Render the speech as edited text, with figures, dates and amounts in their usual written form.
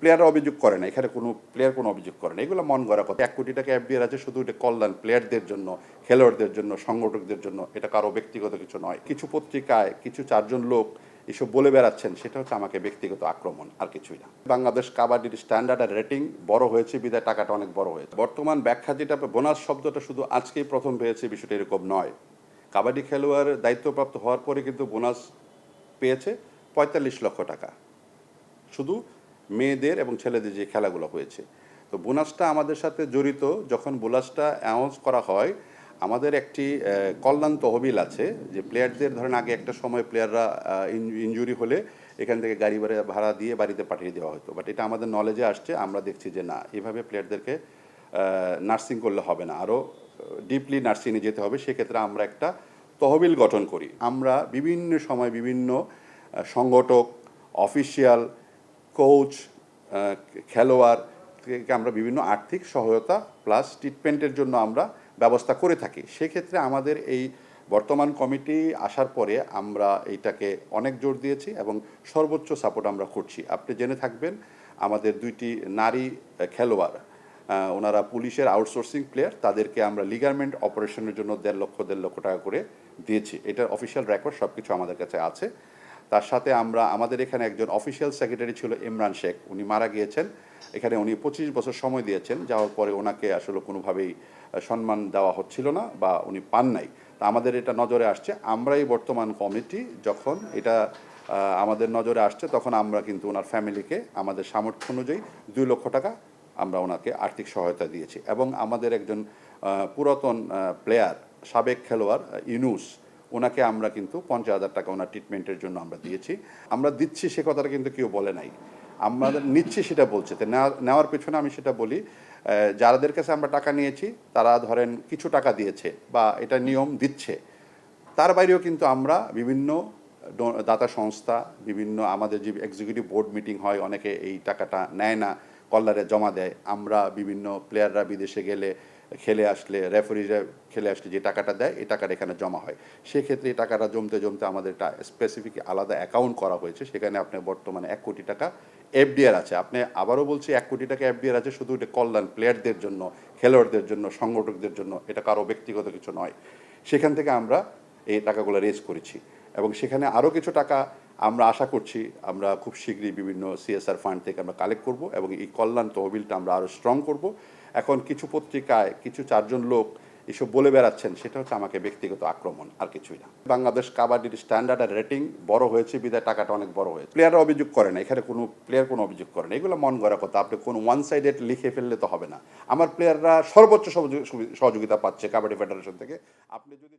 প্লেয়াররা অভিযোগ করে না, এখানে কোনো প্লেয়ার কোনো অভিযোগ করে না, এগুলো মন গড়া কথা। 1 কোটি টাকা এফডিআর আছে শুধু এটা কল্যাণ প্লেয়ারদের জন্য, খেলোয়াড়দের জন্য, সংগঠকদের জন্য, এটা কারো ব্যক্তিগত কিছু নয়। কিছু পত্রিকায় কিছু 4 জন লোক এসব বলে বেড়াচ্ছেন, সেটা হচ্ছে আমাকে ব্যক্তিগত আক্রমণ, আর কিছুই না। বাংলাদেশ কাবাডির স্ট্যান্ডার্ড আর রেটিং বড় হয়েছে বিদায় টাকাটা অনেক বড় হয়েছে। বর্তমান ব্যাখ্যা যেটা, বোনাস শব্দটা শুধু আজকেই প্রথম পেয়েছে, বিষয়টা এরকম নয়। কাবাডি খেলোয়াড় দায়িত্বপ্রাপ্ত হওয়ার পরে কিন্তু বোনাস পেয়েছে 45 লক্ষ টাকা, শুধু মেয়েদের এবং ছেলেদের যে খেলাগুলো হয়েছে। তো বোনাসটা আমাদের সাথে জড়িত। যখন বোনাসটা অ্যানাউন্স করা হয়, আমাদের একটি কল্যাণ তহবিল আছে, যে প্লেয়ারদের ধরেন আগে একটা সময় প্লেয়াররা ইনজুরি হলে এখান থেকে গাড়ি ভাড়া দিয়ে বাড়িতে পাঠিয়ে দেওয়া হতো, বাট এটা আমাদের নলেজে আসছে, আমরা দেখছি যে না, এভাবে প্লেয়ারদেরকে নার্সিং করলে হবে না, আরও ডিপলি নার্সিংয়ে যেতে হবে। সেক্ষেত্রে আমরা একটা তহবিল গঠন করি। আমরা বিভিন্ন সময় বিভিন্ন সংগঠক, অফিসিয়াল, কোচ, খেলোয়াড়কে আমরা বিভিন্ন আর্থিক সহায়তা প্লাস ট্রিটমেন্টের জন্য আমরা ব্যবস্থা করে থাকি। সেক্ষেত্রে আমাদের এই বর্তমান কমিটি আসার পরে আমরা এইটাকে অনেক জোর দিয়েছি এবং সর্বোচ্চ সাপোর্ট আমরা করছি। আপনি জেনে থাকবেন, আমাদের 2টি নারী খেলোয়াড়, ওনারা পুলিশের আউটসোর্সিং প্লেয়ার, তাদেরকে আমরা লিগারমেন্ট অপারেশনের জন্য 1.5 লক্ষ টাকা করে দিয়েছি। এটার অফিসিয়াল রেকর্ড সব কিছু আমাদের কাছে আছে। তার সাথে আমাদের এখানে একজন অফিসিয়াল সেক্রেটারি ছিল ইমরান শেখ, উনি মারা গিয়েছেন। এখানে উনি 25 বছর সময় দিয়েছেন, যাওয়ার পরে ওনাকে আসলে কোনোভাবেই সম্মান দেওয়া হচ্ছিল না বা উনি পান নাই। তা আমাদের এটা নজরে আসছে। আমরাই বর্তমান কমিটি যখন এটা আমাদের নজরে আসছে, তখন আমরা কিন্তু ওনার ফ্যামিলিকে আমাদের সামর্থ্য অনুযায়ী 2 লক্ষ টাকা আমরা ওনাকে আর্থিক সহায়তা দিয়েছি। এবং আমাদের একজন পুরাতন প্লেয়ার, সাবেক খেলোয়াড় ইউনুস, ওনাকে আমরা কিন্তু 50,000 টাকা ওনার ট্রিটমেন্টের জন্য আমরা দিয়েছি। আমরা দিচ্ছি সে কথাটা কিন্তু কেউ বলে নাই, আমরা নিচ্ছি সেটা বলছে। তো নেওয়ার পেছনে আমি সেটা বলি, যাদের কাছে আমরা টাকা নিয়েছি তারা ধরেন কিছু টাকা দিয়েছে বা এটা নিয়ম দিচ্ছে, তার বাইরেও কিন্তু আমরা বিভিন্ন দাতা সংস্থা, বিভিন্ন আমাদের যে এক্সিকিউটিভ বোর্ড মিটিং হয়, অনেকে এই টাকাটা নেয় না, কল্যাণে জমা দেয়। আমরা বিভিন্ন প্লেয়াররা বিদেশে গেলে, খেলে আসলে, রেফারিরা খেলে আসলে যে টাকাটা দেয়, এই টাকাটা এখানে জমা হয়। সেক্ষেত্রে এই টাকাটা জমতে জমতে আমাদের একটা স্পেসিফিক আলাদা অ্যাকাউন্ট করা হয়েছে, সেখানে আপনার বর্তমানে 1 কোটি টাকা এফডিআর আছে। আপনি আবারও বলছি, 1 কোটি টাকা এফডিআর আছে শুধু এটা কল্যাণ প্লেয়ারদের জন্য, খেলোয়াড়দের জন্য, সংগঠকদের জন্য, এটা কারো ব্যক্তিগত কিছু নয়। সেখান থেকে আমরা এই টাকাগুলো রেজ করেছি এবং সেখানে আরও কিছু টাকা আমরা আশা করছি আমরা খুব শীঘ্রই বিভিন্ন সিএসআর ফান্ড থেকে আমরা কালেক্ট করব এবং এই কল্যাণ তহবিলটা আমরা আরও স্ট্রং করব। এখন কিছু পত্রিকায় কিছু 4 জন লোক এসব বলে বেড়াচ্ছেন, সেটা হচ্ছে আমাকে ব্যক্তিগত আক্রমণ, আর কিছুই না। বাংলাদেশ কাবাডির স্ট্যান্ডার্ড আর রেটিং বড় হয়েছে বিদায় টাকাটা অনেক বড় হয়েছে। প্লেয়াররা অভিযোগ করে না, এখানে কোনো প্লেয়ার কোনো অভিযোগ করে না, এগুলো মন গড়া কথা। আপনি কোনো ওয়ান সাইডেড লিখে ফেললে তো হবে না। আমার প্লেয়াররা সর্বোচ্চ সহযোগিতা পাচ্ছে কাবাডি ফেডারেশন থেকে। আপনি যদি